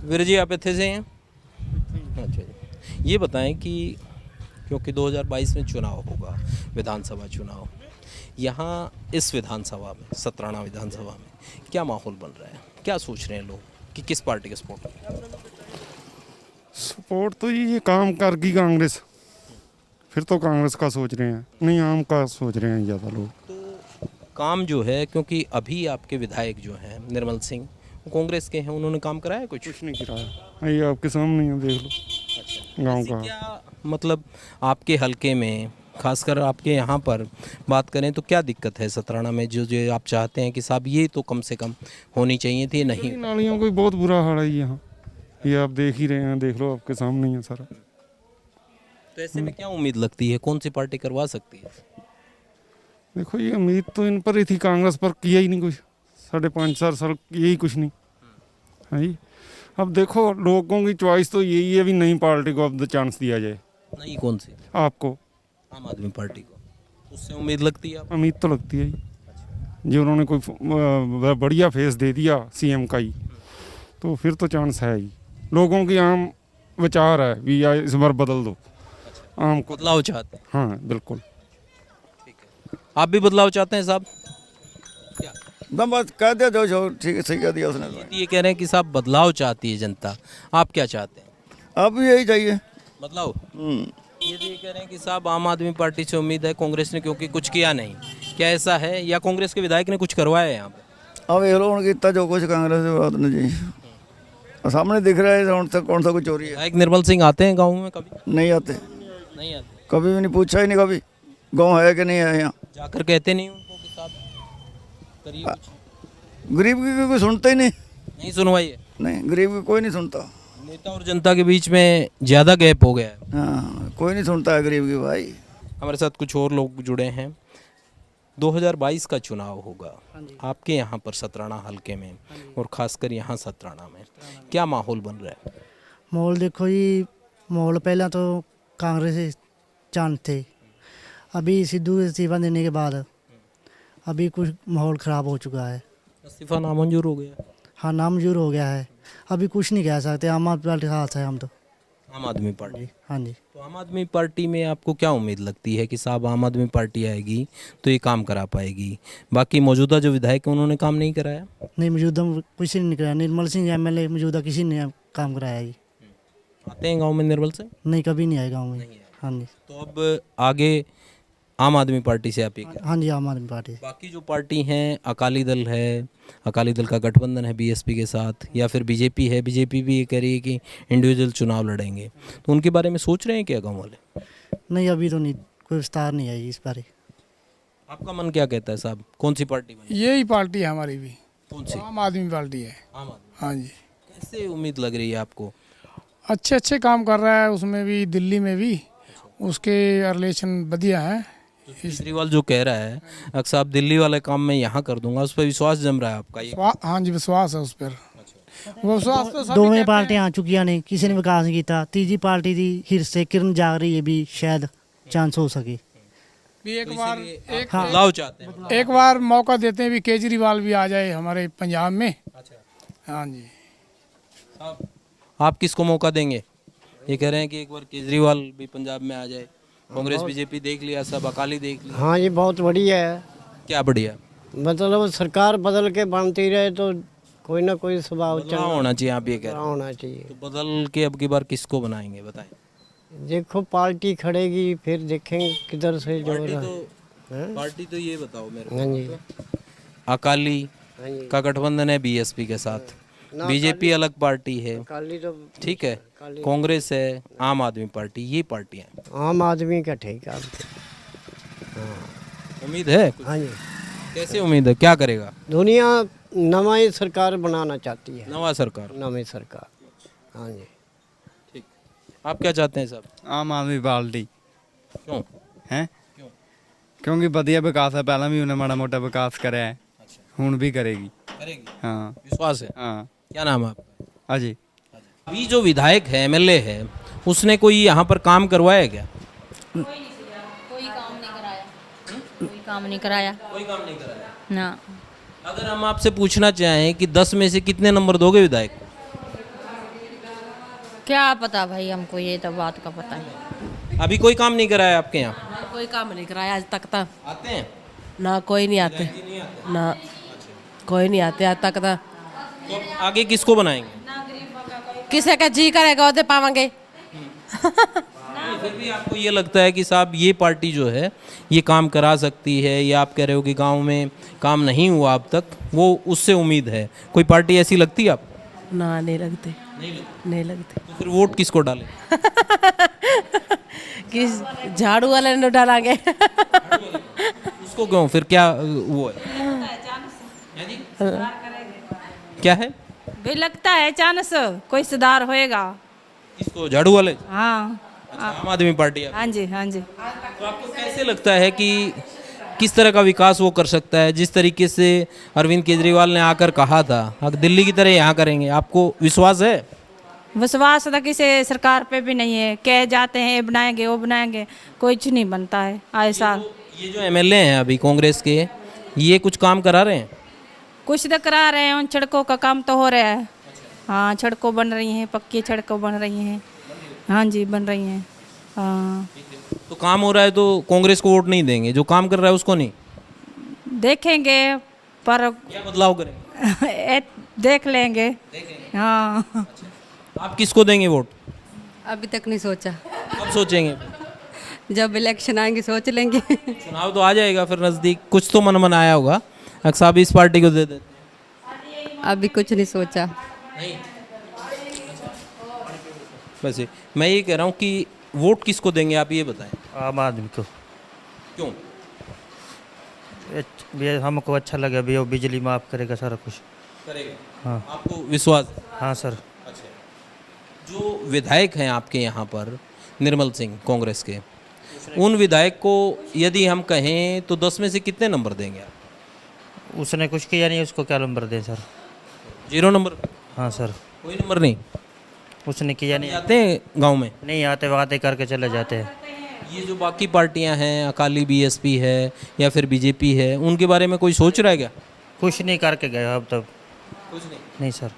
वीर जी आप इतने से हैं? अच्छा जी, ये बताएं कि क्योंकि 2022 में चुनाव होगा, विधानसभा चुनाव, यहाँ इस विधानसभा में, सतराना विधानसभा में क्या माहौल बन रहा है, क्या सोच रहे हैं लोग कि किस पार्टी का सपोर्ट करें? सपोर्ट तो ये काम कर गई कांग्रेस, फिर तो कांग्रेस का सोच रहे हैं, नहीं आम का सोच रहे हैं ज़्यादा लोग। तो काम जो है, क्योंकि अभी आपके विधायक जो हैं निर्मल सिंह, वो कांग्रेस के हैं, उन्होंने काम कराया कुछ? कुछ नहीं कराया, ये आपके सामने ही देख लो गांव ऐसी का। क्या मतलब आपके हलके में, खासकर आपके यहाँ पर बात करें तो क्या दिक्कत है सतराना में, जो जो आप चाहते हैं कि साहब ये तो कम से कम होनी चाहिए थी, नहीं? गली नालियों का बहुत बुरा हाल है यहाँ, ये आप देख ही रहे हैं, देख लो आपके सामने ही है सारा। तो ऐसे में क्या उम्मीद लगती है, कौन सी पार्टी करवा सकती है? देखो ये उम्मीद तो इन पर ही थी, कांग्रेस पर किया ही नहीं कुछ, 5.5-4 साल यही कुछ नहीं है जी। अब देखो लोगों की चॉइस तो यही है भी नई पार्टी को अब द चांस दिया जाए। नहीं, कौन सी? आपको आम आदमी पार्टी को, उससे उम्मीद लगती है आप? उम्मीद तो लगती है जी, जी उन्होंने कोई बढ़िया फेस दे दिया सीएम का ही, तो फिर तो चांस है ही। लोगों की आम विचार है भी या इस बार बदल दो आम को। बदलाव चाहते हैं? हाँ बिल्कुल। ठीक है, आप भी बदलाव चाहते हैं साहब? क्या दम बस कह दे दो जो ठीक है, सही कह दिया उसने तो। ये कह रहे हैं कि साहब बदलाव चाहती है जनता, आप क्या चाहते हैं? अब भी यही चाहिए। बदलाव? ये तो ये कह रहे हैं कि साहब आम आदमी पार्टी से उम्मीद है, कांग्रेस ने क्योंकि कुछ किया नहीं, क्या ऐसा है, या कांग्रेस के विधायक ने कुछ करवाया है यहाँ पे? अब ये लोग कितना जो कुछ कांग्रेस से बात नहीं जी, और सामने दिख रहा है कौन सा कोई चोरी है। विधायक निर्मल सिंह आते हैं गाँव में कभी? नहीं आते, नहीं आते? कभी भी नहीं पूछा ही नहीं कभी गाँव है कि नहीं है यहाँ। जाकर कहते नहीं उनको कि साहब करिए कुछ? गरीब की कोई सुनता ही नहीं। नहीं सुनवाई है? नहीं, गरीब की कोई नहीं सुनता। नेता और जनता के बीच में ज़्यादा गैप हो गया है। हाँ, कोई नहीं सुनता है गरीब की भाई। हमारे साथ कुछ और लोग जुड़े हैं। 2022 का चुनाव होगा आपके यहाँ पर सतराना हलके में, और ख़ासकर यहाँ सतराना में क्या माहौल बन रहा है? माहौल देखो जी, माहौल पहला तो कांग्रेस चांद थे, अभी सिद्धू इस्तीफा देने के बाद अभी कुछ माहौल ख़राब हो चुका है। इस्तीफा नामंजूर हो गया? हाँ नामंजूर हो गया है, अभी कुछ नहीं कह सकते, आम आदमी पार्टी का हाथ है हम तो। आम आदमी पार्टी? हाँ जी। तो आम आदमी पार्टी में आपको क्या उम्मीद लगती है कि साहब आम आदमी पार्टी आएगी तो ये काम करा पाएगी? बाकी मौजूदा जो विधायक हैं उन्होंने काम नहीं कराया? नहीं, मौजूदा किसी ने नहीं कराया, निर्मल सिंह एमएलए मौजूदा किसी ने काम कराया जी। आते हैं गांव में निर्मल सिंह? नहीं, कभी नहीं आए गाँव में। हाँ जी। तो अब आगे आम आदमी पार्टी से आप ये कह रहे हैं? हाँ जी, आम आदमी पार्टी। बाकी जो पार्टी हैं, अकाली दल है, अकाली दल का गठबंधन है बीएसपी के साथ, या फिर बीजेपी है, बीजेपी भी ये कह रही है कि इंडिविजुअल चुनाव लड़ेंगे, तो उनके बारे में सोच रहे हैं क्या गाँव वाले? नहीं, अभी तो नहीं, कोई विस्तार नहीं है इस बारे। आपका मन क्या कहता है साहब, कौन सी पार्टी बनी? यही पार्टी है हमारी भी, कौन सी? आम आदमी पार्टी है। आम आदमी। हाँ जी, कैसे उम्मीद लग रही है आपको? अच्छे अच्छे काम कर रहा है, उसमें भी दिल्ली में भी उसके रिलेशन बढ़िया है। केजरीवाल जो कह रहा है अक्सर आप दिल्ली वाले काम में यहाँ कर दूंगा, उस पर विश्वास जम रहा है आपका? ये हाँ जी, विश्वास है उस पर। वो विश्वास तो सभी दोवें कहते पार्टियां आ चुकियां ने, किसी ने विकास नहीं किया, तीजी पार्टी दी हिर से किरण जाग रही है, भी शायद चांस हो सके। भी एक बार आप बदलाव चाहते हैं? एक बार मौका देते हैं भी केजरीवाल भी आ जाए हमारे पंजाब में। हाँ जी। आप किसको मौका देंगे? ये कह रहे हैं कि एक बार केजरीवाल भी पंजाब में आ जाए, कांग्रेस बीजेपी देख लिया, सब अकाली देख लिया। हाँ, ये बहुत बढ़िया है। क्या बढ़िया? मतलब सरकार बदल के बनती रहे तो कोई ना कोई स्वभाव बदलाव होना चाहिए, आप ये कह रहे हैं? होना चाहिए। तो बदल के अब की बार किसको बनाएंगे बताएं? देखो पार्टी खड़ेगी, फिर देखेंगे किधर से जो पार्टी तो ये बताओ मेरे को। हाँ जी। अकाली हाँ जी। का गठबंधन है बीएसपी के साथ, बीजेपी अलग पार्टी है, काली तो ठीक है, कांग्रेस है, आम आदमी पार्टी, ये पार्टियां हैं। आम आदमी का ठीक है। उम्मीद है कुछ? हाँ जी। कैसे उम्मीद है, क्या करेगा? दुनिया नई सरकार बनाना चाहती है, नवा सरकार? नई सरकार। हाँ जी। ठीक, आप क्या चाहते हैं साहब? आम आदमी पार्टी। क्यों? है क्योंकि ਵਧੀਆ विकास है, पहला भी उन्हें माड़ा मोटा विकास कराया है, ਹੁਣ भी करेगी। करेगी? हाँ विश्वास है? हाँ। क्या नाम है आपका? अजय। अभी जो विधायक है, एमएलए है, उसने कोई यहाँ पर काम करवाया क्या? कोई काम नहीं कराया, कोई काम नहीं कराया कोई काम नहीं कराया। ना। अगर हम आपसे पूछना चाहें कि 10 में से कितने नंबर दोगे विधायक को? क्या पता भाई, हमको ये तो बात का पता है। अभी कोई काम नहीं कराया आपके यहाँ? कोई काम नहीं कराया आज तक तो। आते हैं? ना कोई नहीं आते, ना कोई नहीं आते आज तक तो। तो अब आगे किसको बनाएंगे? किसे का जी करेगा वो दे पावेंगे। फिर भी आपको ये लगता है कि साहब ये पार्टी जो है ये काम करा सकती है, या आप कह रहे हो कि गांव में काम नहीं हुआ अब तक, वो उससे उम्मीद है? कोई पार्टी ऐसी लगती है आप? ना नहीं लगते, नहीं लगते। तो फिर वोट किसको डालें? किस झाड़ू वाले ने डालेंगे। उसको क्यों? फिर क्या वो है जी? क्या है? भी लगता है चांस कोई सुधार होएगा। किसको? झाड़ू वाले? हाँ अच्छा, आम आदमी पार्टी है। हाँ जी, हाँ जी। तो आपको कैसे लगता है कि किस तरह का विकास वो कर सकता है? जिस तरीके से अरविंद केजरीवाल ने आकर कहा था अब दिल्ली की तरह यहाँ करेंगे, आपको विश्वास है? विश्वास तो किसी सरकार पे भी नहीं है। कह जाते हैं ये बनाएंगे वो बनाएंगे, कुछ नहीं बनता है ऐसा। ये जो एमएलए हैं अभी कांग्रेस के, ये कुछ काम करा रहे हैं? कुछ तो करा रहे हैं, उन सड़कों का काम तो हो रहा है। हाँ, सड़कों बन रही हैं, पक्की सड़कों बन रही हैं। हाँ जी, बन रही हैं। हाँ, तो काम हो रहा है तो कांग्रेस को वोट नहीं देंगे, जो काम कर रहा है उसको नहीं? देखेंगे पर क्या बदलाव करेंगे? देख लेंगे। हाँ, आप किसको देंगे वोट? अभी तक नहीं सोचा, कब सोचेंगे? जब इलेक्शन आएंगे सोच लेंगे। चुनाव तो आ जाएगा फिर नज़दीक, कुछ तो मन बनाया होगा अक्सर आप इस पार्टी को दे देते हैं। अभी कुछ नहीं सोचा। नहीं, वैसे मैं ये कह रहा हूँ कि वोट किसको देंगे आप ये बताएं। आम आदमी को। क्यों? ये हमको अच्छा लगे, अभी वो बिजली माफ़ करेगा, सारा कुछ करेगा? हाँ। आपको विश्वास है? हाँ सर। अच्छा, जो विधायक हैं आपके यहाँ पर निर्मल सिंह कांग्रेस के, उन विधायक को यदि हम कहें तो 10 में से कितने नंबर देंगे आप? उसने कुछ किया नहीं, उसको क्या नंबर दें सर? 0 नंबर? हाँ सर। कोई नंबर नहीं? उसने किया नहीं। आते हैं गांव में? नहीं आते, वादे करके चले जाते हैं। ये जो बाकी पार्टियां हैं, अकाली बीएसपी है या फिर बीजेपी है, उनके बारे में कोई सोच रहा है क्या? कुछ नहीं करके गए अब तक। कुछ नहीं? नहीं सर।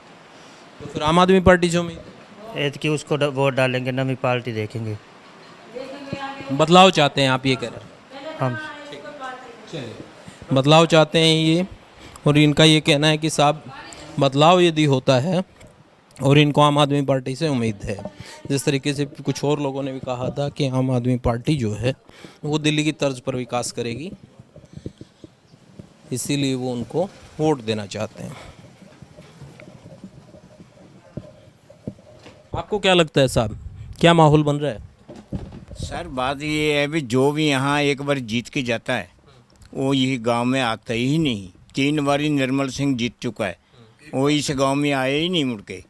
तो फिर आम आदमी पार्टी जो में ऐत की उसको वोट डालेंगे, नवी पार्टी देखेंगे। बदलाव चाहते हैं आप, ये कह रहे हैं? हम बदलाव चाहते हैं ये, और इनका ये कहना है कि साहब बदलाव यदि होता है और इनको आम आदमी पार्टी से उम्मीद है। जिस तरीके से कुछ और लोगों ने भी कहा था कि आम आदमी पार्टी जो है वो दिल्ली की तर्ज पर विकास करेगी, इसीलिए वो उनको वोट देना चाहते हैं। आपको क्या लगता है साहब, क्या माहौल बन रहा है? सर बात ये है भी, जो भी यहाँ एक बार जीत के जाता है वो यही गांव में आता ही नहीं। 3 बारी निर्मल सिंह जीत चुका है, वो इस गांव में आए ही नहीं मुड़ के।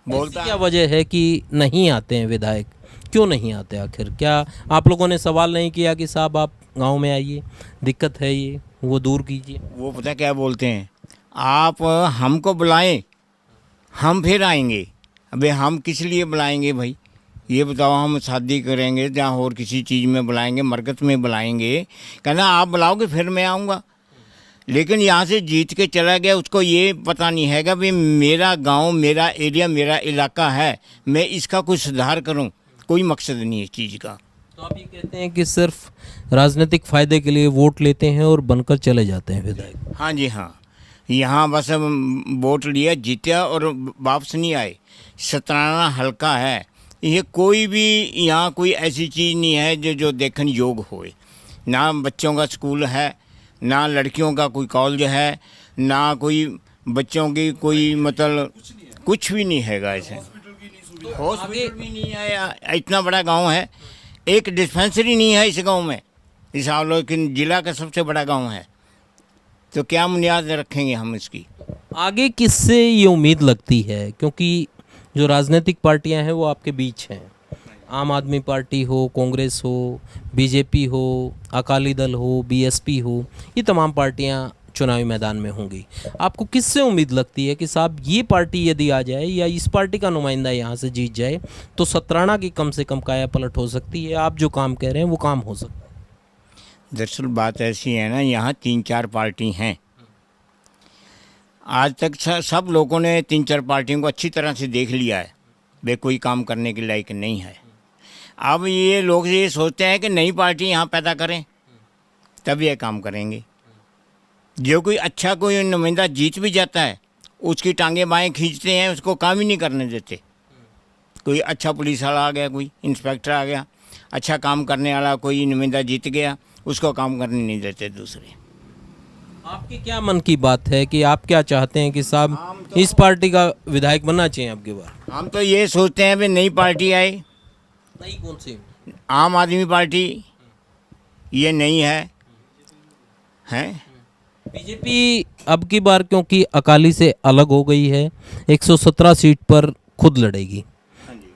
बोलता क्या वजह है कि नहीं आते हैं विधायक? क्यों नहीं आते आखिर? क्या आप लोगों ने सवाल नहीं किया कि साहब आप गांव में आइए, दिक्कत है ये, वो दूर कीजिए? वो पता क्या बोलते हैं, आप हमको बुलाएं हम फिर आएंगे। अबे हम किस लिए बुलाएंगे भाई, ये बताओ। हम शादी करेंगे या और किसी चीज़ में बुलाएंगे, मरकत में बुलाएंगे, कहना आप बुलाओगे फिर मैं आऊँगा। लेकिन यहाँ से जीत के चला गया, उसको ये पता नहीं है कि भाई मेरा गांव, मेरा एरिया, मेरा इलाका है, मैं इसका कुछ सुधार करूं। कोई मकसद नहीं है इस चीज़ का। तो आप ये कहते हैं कि सिर्फ राजनीतिक फ़ायदे के लिए वोट लेते हैं और बनकर चले जाते हैं विधायक? हाँ जी हाँ, यहाँ बस वोट लिया, जीता और वापस नहीं आए। सतराना हल्का है, ये कोई भी यहाँ कोई ऐसी चीज़ नहीं है जो देखने योग होए। ना बच्चों का स्कूल है, ना लड़कियों का कोई कॉलेज है, ना कोई बच्चों की कोई मतलब कुछ भी नहीं हैगा। ऐसे हॉस्पिटल भी नहीं है। इतना बड़ा गांव है, एक डिस्पेंसरी नहीं है इस गांव में। इस लेकिन जिला का सबसे बड़ा गांव है, तो क्या बुनियाद रखेंगे हम इसकी? आगे किससे ये उम्मीद लगती है? क्योंकि जो राजनीतिक पार्टियां हैं वो आपके बीच हैं, आम आदमी पार्टी हो, कांग्रेस हो, बीजेपी हो, अकाली दल हो, बीएसपी हो, ये तमाम पार्टियां चुनावी मैदान में होंगी। आपको किससे उम्मीद लगती है कि साहब ये पार्टी यदि आ जाए या इस पार्टी का नुमाइंदा यहाँ से जीत जाए तो सतराना की कम से कम काया पलट हो सकती है, आप जो काम कह रहे हैं वो काम हो सकता है? दरअसल बात ऐसी है ना, यहाँ 3-4 पार्टी हैं। आज तक सब लोगों ने 3-4 पार्टियों को अच्छी तरह से देख लिया है वे कोई काम करने के लायक नहीं है। अब ये लोग ये सोचते हैं कि नई पार्टी यहाँ पैदा करें तब ये काम करेंगे। जो कोई अच्छा कोई नुमाइंदा जीत भी जाता है उसकी टांगे बाएं खींचते हैं, उसको काम ही नहीं करने देते। कोई अच्छा पुलिस वाला आ गया, कोई इंस्पेक्टर आ गया, अच्छा काम करने वाला कोई नुमाइंदा जीत गया, उसको काम करने नहीं देते दूसरे। आपकी क्या मन की बात है कि आप क्या चाहते हैं कि साहब इस पार्टी का विधायक बनना चाहिए आपके बार? हम तो ये सोचते हैं भी नई पार्टी आए। नई कौन सी? आम आदमी पार्टी ये नई है बीजेपी अब की बार क्योंकि अकाली से अलग हो गई है, 117 सीट पर खुद लड़ेगी,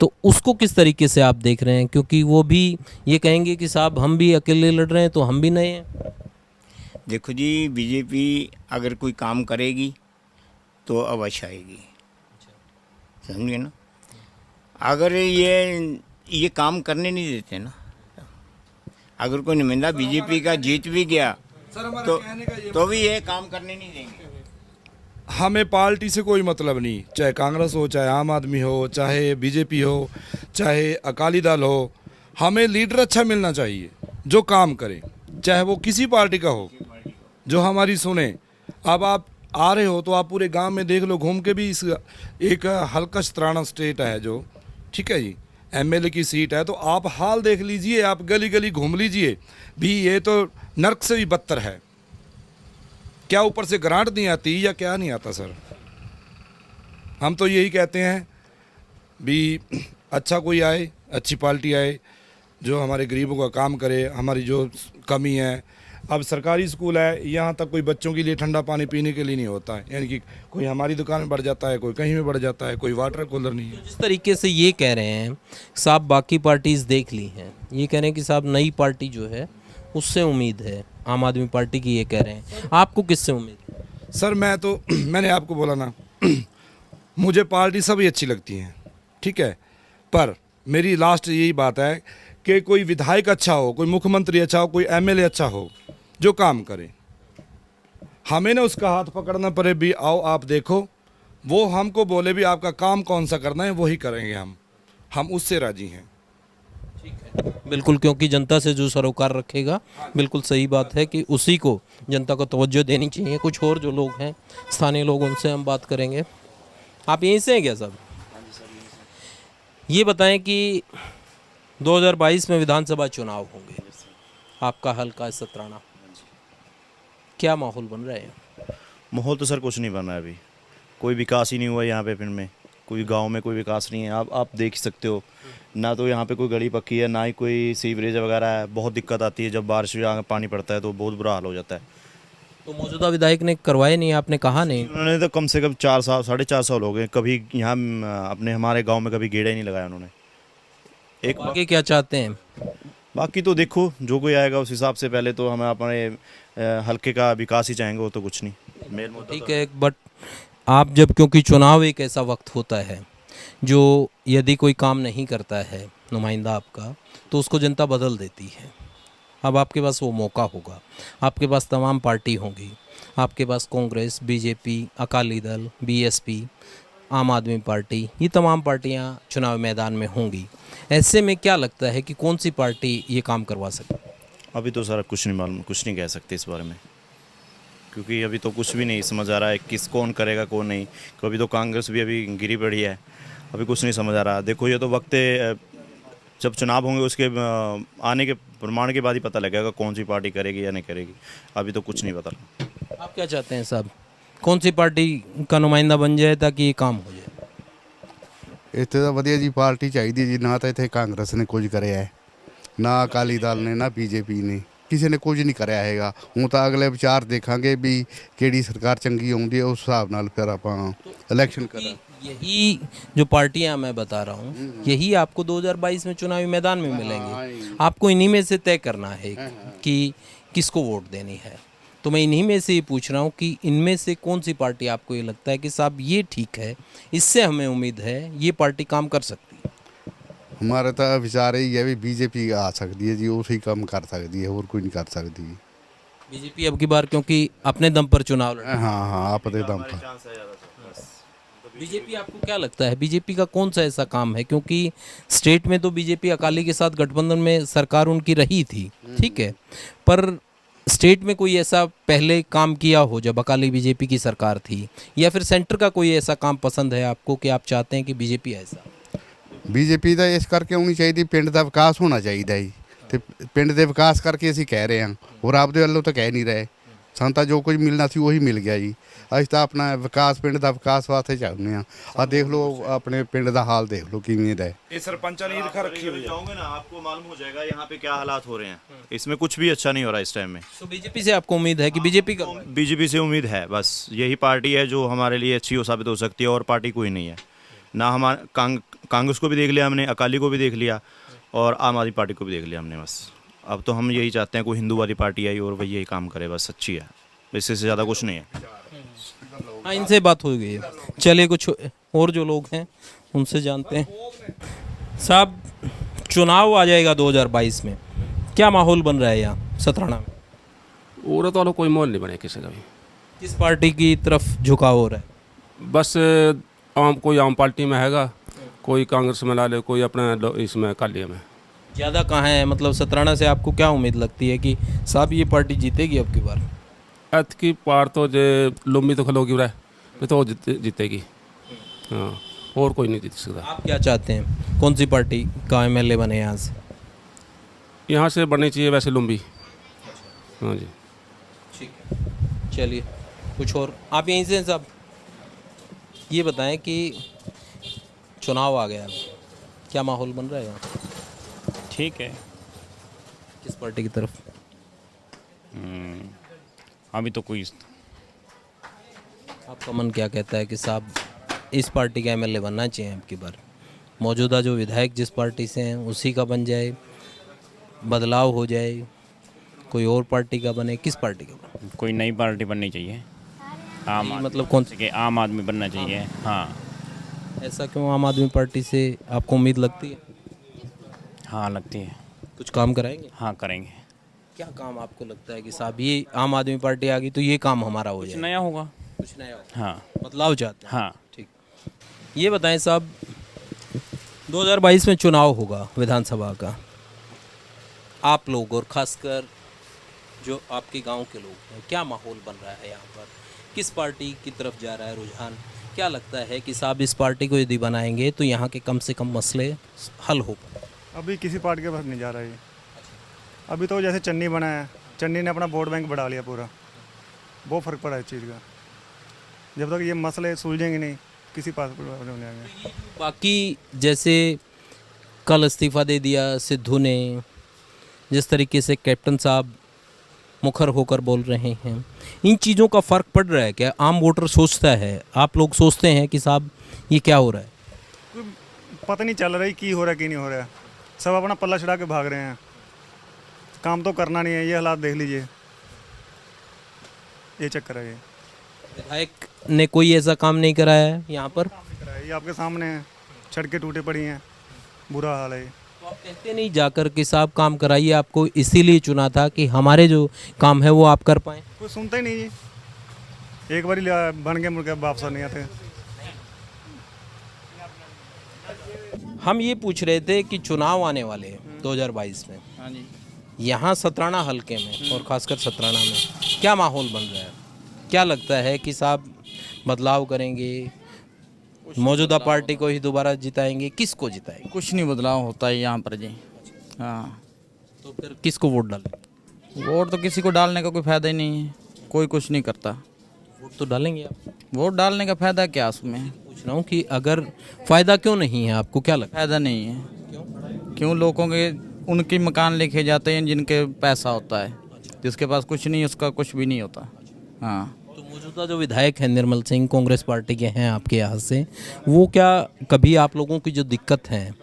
तो उसको किस तरीके से आप देख रहे हैं? क्योंकि वो भी ये कहेंगे कि साहब हम भी अकेले लड़ रहे हैं तो हम भी नए हैं। देखो जी, बीजेपी अगर कोई काम करेगी तो अवश्य आएगी, समझिए ना। अगर ये काम करने नहीं देते ना, अगर कोई नुमाइंदा बीजेपी का जीत भी गया तो भी ये काम करने नहीं देंगे। हमें पार्टी से कोई मतलब नहीं, चाहे कांग्रेस हो, चाहे आम आदमी हो, चाहे बीजेपी हो, चाहे अकाली दल हो। हमें लीडर अच्छा मिलना चाहिए जो काम करे, चाहे वो किसी पार्टी का हो, जो हमारी सुने। अब आप आ रहे हो तो आप पूरे गांव में देख लो, घूम के भी। इस एक हल्का सतराना स्टेट है जो, ठीक है जी, एमएलए की सीट है, तो आप हाल देख लीजिए, आप गली गली घूम लीजिए भी। ये तो नर्क से भी बदतर है। क्या ऊपर से ग्रांट नहीं आती या क्या नहीं आता सर? हम तो यही कहते हैं भी अच्छा कोई आए, अच्छी पार्टी आए जो हमारे गरीबों का काम करे। हमारी जो कमी है, अब सरकारी स्कूल है, यहाँ तक कोई बच्चों के लिए ठंडा पानी पीने के लिए नहीं होता है। यानी कि कोई हमारी दुकान में बढ़ जाता है, कोई कहीं में बढ़ जाता है, कोई वाटर कूलर नहीं है। जिस तरीके से ये कह रहे हैं साहब बाकी पार्टीज देख ली हैं, ये कह रहे हैं कि साहब नई पार्टी जो है उससे उम्मीद है, आम आदमी पार्टी की ये कह रहे हैं। आपको किससे उम्मीद है? सर मैं तो मैंने आपको बोला ना मुझे पार्टी सभी अच्छी लगती हैं, ठीक है, पर मेरी लास्ट यही बात है कि कोई विधायक अच्छा हो, कोई मुख्यमंत्री अच्छा हो, कोई एमएलए अच्छा हो जो काम करे। हमें ना उसका हाथ पकड़ना पड़े भी, आओ आप देखो, वो हमको बोले भी आपका काम कौन सा करना है वही करेंगे हम उससे राजी हैं। बिल्कुल, क्योंकि जनता से जो सरोकार रखेगा, बिल्कुल सही बात है कि उसी को जनता को तवज्जो देनी चाहिए। कुछ और जो लोग हैं स्थानीय लोग, उनसे हम बात करेंगे। आप यहीं से हैं क्या साहब? ये बताएं कि 2022 में विधानसभा चुनाव होंगे, आपका हल्का सतराना, क्या माहौल बन रहा है? माहौल तो सर कुछ नहीं बन रहा है अभी, कोई विकास ही नहीं हुआ यहाँ पे। फिर में कोई गांव में कोई विकास नहीं है। आप देख ही सकते हो, ना तो यहाँ पे कोई गली पक्की है, ना ही कोई सीवरेज वगैरह है। बहुत दिक्कत आती है, जब बारिश में पानी पड़ता है तो बहुत बुरा हाल हो जाता है। तो मौजूदा विधायक ने करवाए नहीं, आपने कहा नहीं? उन्होंने तो कम से कम 4 साल 4.5 साल हो गए, कभी यहाँ अपने हमारे गाँव में कभी गेड़ा ही नहीं लगाया उन्होंने। एक आगे क्या चाहते हैं? बाकी तो देखो जो कोई आएगा उस हिसाब से, पहले तो हमें अपने हल्के का विकास ही चाहेंगे, वो तो कुछ नहीं। ठीक है, बट आप जब, क्योंकि चुनाव एक ऐसा वक्त होता है जो यदि कोई काम नहीं करता है नुमाइंदा आपका, तो उसको जनता बदल देती है। अब आपके पास वो मौका होगा, आपके पास तमाम पार्टी होंगी, आपके पास कांग्रेस, बीजेपी, अकाली दल, बीएसपी, आम आदमी पार्टी, ये तमाम पार्टियां चुनाव मैदान में होंगी। ऐसे में क्या लगता है कि कौन सी पार्टी ये काम करवा सकती है? अभी तो सर कुछ नहीं मालूम, कुछ नहीं कह सकते इस बारे में, क्योंकि अभी तो कुछ भी नहीं समझ आ रहा है कौन करेगा कौन नहीं। अभी तो कांग्रेस भी अभी गिरी पड़ी है, अभी कुछ नहीं समझ आ रहा। देखो ये तो वक्त जब चुनाव होंगे उसके आने के प्रमाण के बाद ही पता लगेगा कौन सी पार्टी करेगी या नहीं करेगी। अभी तो कुछ नहीं पता। आप क्या चाहते हैं साहब, कौन सी पार्टी का नुमाइंदा बन जाए ताकि ये काम हो जाए? ਇੱਥੇ ਤਾਂ ਵਧੀਆ ਜੀ ਪਾਰਟੀ ਚਾਹੀਦੀ ਜੀ। ਨਾ ਤਾਂ ਇੱਥੇ ਕਾਂਗਰਸ ਨੇ ਕੁਝ ਕਰਿਆ ਹੈ, ਨਾ ਅਕਾਲੀ ਦਲ ਨੇ, ਨਾ ਬੀਜੇਪੀ ਨੇ, ਕਿਸੇ ਨੇ ਕੁਝ ਨਹੀਂ ਕਰਿਆ ਹੈਗਾ। ਹੁਣ ਤਾਂ ਅਗਲੇ ਵਿਚਾਰ ਦੇਖਾਂਗੇ ਵੀ ਕਿਹੜੀ ਸਰਕਾਰ ਚੰਗੀ ਆਉਂਦੀ ਹੈ, ਉਸ ਹਿਸਾਬ ਨਾਲ ਫਿਰ ਆਪਾਂ इलेक्शन करें। यही जो पार्टियां मैं बता रहा हूँ, यही आपको 2022 में चुनावी मैदान में मिलेंगी। आपको इन्हीं में से तय करना है कि किसको वोट देनी है। तो मैं इन्हीं में से ही पूछ रहा हूँ कि इनमें से कौन सी पार्टी आपको ये लगता है कि साहब ये ठीक है, इससे हमें उम्मीद है ये पार्टी काम कर सकती है? हमारा तो विचार यही है भी बीजेपी आ सकती है जी, उसी काम कर सकती है, और कोई नहीं कर सकती। बीजेपी अब की बार क्योंकि अपने दम पर चुनाव लड़, हाँ अपने दम पर। बीजेपी आपको क्या लगता है, बीजेपी का कौन सा ऐसा काम है, क्योंकि स्टेट में तो बीजेपी अकाली के साथ गठबंधन में सरकार उनकी रही थी, ठीक है, पर स्टेट में कोई ऐसा पहले काम किया हो जब अकाली बीजेपी की सरकार थी, या फिर सेंटर का कोई ऐसा काम पसंद है आपको कि आप चाहते हैं कि बीजेपी ऐसा? ਬੀਜੇਪੀ ਦਾ ਇਸ ਕਰਕੇ ਹੋਣੀ ਚਾਹੀਦੀ, ਪਿੰਡ ਦਾ ਵਿਕਾਸ ਹੋਣਾ ਚਾਹੀਦਾ ਜੀ, ਤੇ ਪਿੰਡ ਦੇ ਵਿਕਾਸ ਕਰਕੇ ਅਸੀਂ ਕਹਿ ਰਹੇ ਹਾਂ, ਹੋਰ ਆਪਦੇ ਵੱਲੋਂ ਤਾਂ ਕਹਿ ਨਹੀਂ ਰਹੇ। ਸਾਨੂੰ ਤਾਂ ਜੋ ਕੁਝ ਮਿਲਣਾ ਸੀ ਉਹੀ ਮਿਲ ਗਿਆ ਜੀ। ਅਸੀਂ ਤਾਂ ਆਪਣਾ ਵਿਕਾਸ, ਪਿੰਡ ਦਾ ਵਿਕਾਸ ਵਾਸਤੇ ਚਾਹੁੰਦੇ ਹਾਂ। ਆ ਦੇਖ ਲਓ ਆਪਣੇ ਪਿੰਡ ਦਾ ਹਾਲ ਦੇਖ ਲਓ ਕਿਵੇਂ ਦਾ ਹੈ। ये सरपंचा ने ईर्खा रखी हुई है। जाओगे ना आपको मालूम हो जाएगा यहाँ पे क्या हालात हो रहे हैं। इसमें कुछ भी अच्छा नहीं हो रहा इस टाइम में। तो बीजेपी से आपको उम्मीद है कि बीजेपी का? बीजेपी से उम्मीद है, बस यही पार्टी है जो हमारे लिए अच्छी हो साबित हो सकती है, और पार्टी कोई नहीं है ना। हमारा कांग्रेस को भी देख लिया हमने, अकाली को भी देख लिया, और आम आदमी पार्टी को भी देख लिया हमने। बस अब तो हम यही चाहते हैं कोई हिंदू वाली पार्टी आई और वही यही काम करे, बस अच्छी है, इससे ज़्यादा कुछ नहीं है। हाँ, इनसे बात हो गई है। चलिए कुछ और जो लोग हैं उनसे जानते हैं। साहब, चुनाव आ जाएगा 2022 में, क्या माहौल बन रहा है यहाँ सतराना में? और तो कोई माहौल नहीं बने किसी का भी। किस पार्टी की तरफ झुकाव हो रहा है? बस कोई आम पार्टी में हैगा, कोई कांग्रेस में ला ले, कोई अपना इसमें अकाली में। ज़्यादा कहाँ है, मतलब सतराना से आपको क्या उम्मीद लगती है कि साहब ये पार्टी जीतेगी अब की बार? अत की पार तो जे लुम्बी तो खलोगी रहा तो जीतेगी, हाँ, और कोई नहीं जीत सकता। आप क्या चाहते हैं, कौन सी पार्टी का एमएलए बने यहाँ से? यहाँ से बननी चाहिए वैसे लुम्बी। हाँ जी, ठीक है। चलिए कुछ और, आप यहीं से हैं साहब, ये बताएं कि चुनाव आ गया अब, क्या माहौल बन रहा है यहाँ? ठीक है। किस पार्टी की तरफ? अभी तो कोई, आपका मन क्या कहता है कि साहब इस पार्टी का एमएलए बनना चाहिए अब की बार? मौजूदा जो विधायक जिस पार्टी से हैं उसी का बन जाए, बदलाव हो जाए, कोई और पार्टी का बने, किस पार्टी का बने? कोई नई पार्टी बननी चाहिए। आम मतलब कौन सी? आम आदमी बनना चाहिए। हाँ। ऐसा क्यों, आम आदमी पार्टी से आपको उम्मीद लगती है? हाँ लगती है। कुछ काम कराएंगे? हाँ करेंगे। क्या काम आपको लगता है कि साहब ये आम आदमी पार्टी आ गई तो ये काम हमारा हो जाए? नया होगा, कुछ नया होगा। हाँ, बदलाव चाहते हैं। हाँ ठीक। ये बताएं साहब, 2022 में चुनाव होगा विधानसभा का, आप लोग और खासकर जो आपके गांव के लोग हैं, क्या माहौल बन रहा है यहाँ पर? किस पार्टी की तरफ जा रहा है रुझान? क्या लगता है कि साहब इस पार्टी को यदि बनाएंगे तो यहाँ के कम से कम मसले हल हो पाए? अभी किसी पार्टी के पास नहीं जा रहा है। अभी तो जैसे चन्नी बना है, चन्नी ने अपना वोट बैंक बढ़ा लिया पूरा, बहुत फ़र्क पड़ा है इस चीज़ का। जब तक ये मसले सुलझेंगे नहीं, किसी पास नहीं आएंगे। बाकी जैसे कल इस्तीफ़ा दे दिया सिद्धू ने, जिस तरीके से कैप्टन साहब मुखर होकर बोल रहे हैं, इन चीज़ों का फ़र्क पड़ रहा है क्या? आम वोटर सोचता है, आप लोग सोचते हैं कि साहब ये क्या हो रहा है? पता नहीं चल रहा है कि हो रहा है कि नहीं हो रहा है। सब अपना पल्ला चढ़ा के भाग रहे हैं, काम तो करना नहीं है। ये हालात देख लीजिए, ये चक्कर है। ये विधायक ने कोई ऐसा काम नहीं कराया है यहाँ पर? ये आपके सामने है, सड़कें टूटे पड़ी हैं, बुरा हाल है। तो आप कहते नहीं जाकर कि साहब काम कराइए, आपको इसीलिए चुना था कि हमारे जो काम है वो आप कर पाएँ? कोई सुनता ही नहीं जी, एक बार बन के मुड़ के वापस नहीं आते। हम ये पूछ रहे थे कि चुनाव आने वाले हैं 2022 में। हाँ जी। यहाँ सतराना हलके में और ख़ासकर सतराना में क्या माहौल बन रहा है? क्या लगता है कि साहब बदलाव करेंगे, मौजूदा पार्टी को ही दोबारा जिताएंगे, किसको जिताएंगे? कुछ नहीं बदलाव होता है यहाँ पर जी। हाँ, तो फिर किसको वोट डालें? वोट तो किसी को डालने का कोई फ़ायदा ही नहीं है, कोई कुछ नहीं करता। वोट तो डालेंगे आप? वोट डालने का फ़ायदा क्या उसमें? पूछ रहा हूँ कि अगर फ़ायदा क्यों नहीं है, आपको क्या लगता है? फ़ायदा नहीं है। क्यों? लोगों के उनके मकान लिखे जाते हैं जिनके पैसा होता है, जिसके पास कुछ नहीं उसका कुछ भी नहीं होता। हाँ। तो मौजूदा जो विधायक हैं निर्मल सिंह, कांग्रेस पार्टी के हैं आपके यहाँ से, वो क्या कभी आप लोगों की जो दिक्कत है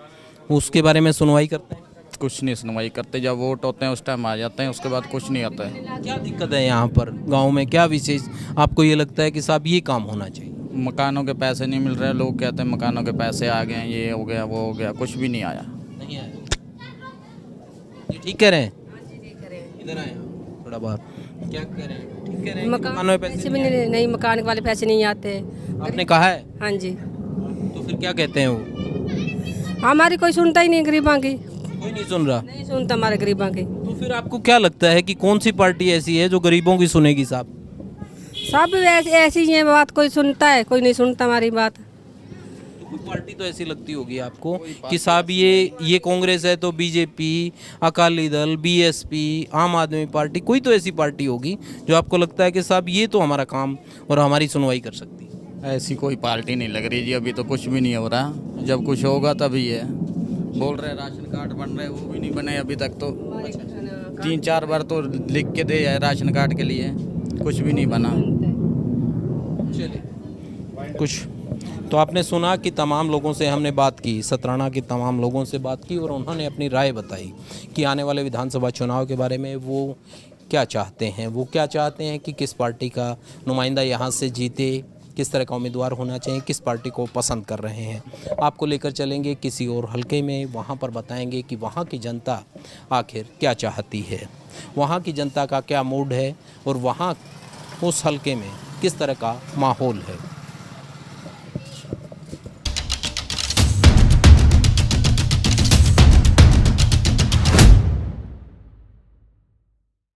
उसके बारे में सुनवाई करते हैं? कुछ नहीं सुनवाई करते, जब वोट होते हैं उस टाइम आ जाते हैं, उसके बाद कुछ नहीं आता है। क्या दिक्कत है यहाँ पर गाँव में, क्या विशेष आपको ये लगता है कि साहब ये काम होना चाहिए? मकानों के पैसे नहीं मिल रहे, लोग कहते हैं मकानों के पैसे आ गए, ये हो गया वो हो गया, कुछ भी नहीं आया। नहीं आया? ये ठीक कह रहे हैं? इधर आए थोड़ा बाहर, क्या कह रहे हैं? ठीक कह रहे हैं? मकान पैसे भी नहीं, मकान वाले पैसे नहीं आते, आपने कहा है? हाँ जी। तो फिर क्या कहते हैं वो? हमारी कोई सुनता ही नहीं गरीबां की, कोई नहीं सुन रहा। नहीं सुनता हमारे गरीबां की। तो फिर आपको क्या लगता है कि कौन सी पार्टी ऐसी है जो गरीबों की सुनेगी साहब? सब ऐसी ही है, बात कोई सुनता है, कोई नहीं सुनता हमारी बात। तो कोई पार्टी तो ऐसी लगती होगी आपको कि साहब ये कांग्रेस है तो बीजेपी, अकाली दल, बीएसपी, आम आदमी पार्टी, कोई तो ऐसी पार्टी होगी जो आपको लगता है कि साहब ये तो हमारा काम और हमारी सुनवाई कर सकती है। ऐसी कोई पार्टी नहीं लग रही जी, अभी तो कुछ भी नहीं हो रहा। जब कुछ होगा तभी है। बोल रहे राशन कार्ड बन रहे, वो भी नहीं बने अभी तक। तो 3-4 बार तो लिख के दे है राशन कार्ड के लिए, कुछ भी नहीं बना। चलिए कुछ तो आपने सुना कि तमाम लोगों से हमने बात की, सतराना के तमाम लोगों से बात की और उन्होंने अपनी राय बताई कि आने वाले विधानसभा चुनाव के बारे में वो क्या चाहते हैं। वो क्या चाहते हैं कि किस पार्टी का नुमाइंदा यहाँ से जीते, किस तरह का उम्मीदवार होना चाहिए, किस पार्टी को पसंद कर रहे हैं। आपको लेकर चलेंगे किसी और हलके में, वहाँ पर बताएंगे कि वहाँ की जनता आखिर क्या चाहती है, वहाँ की जनता का क्या मूड है और वहाँ उस हलके में किस तरह का माहौल है।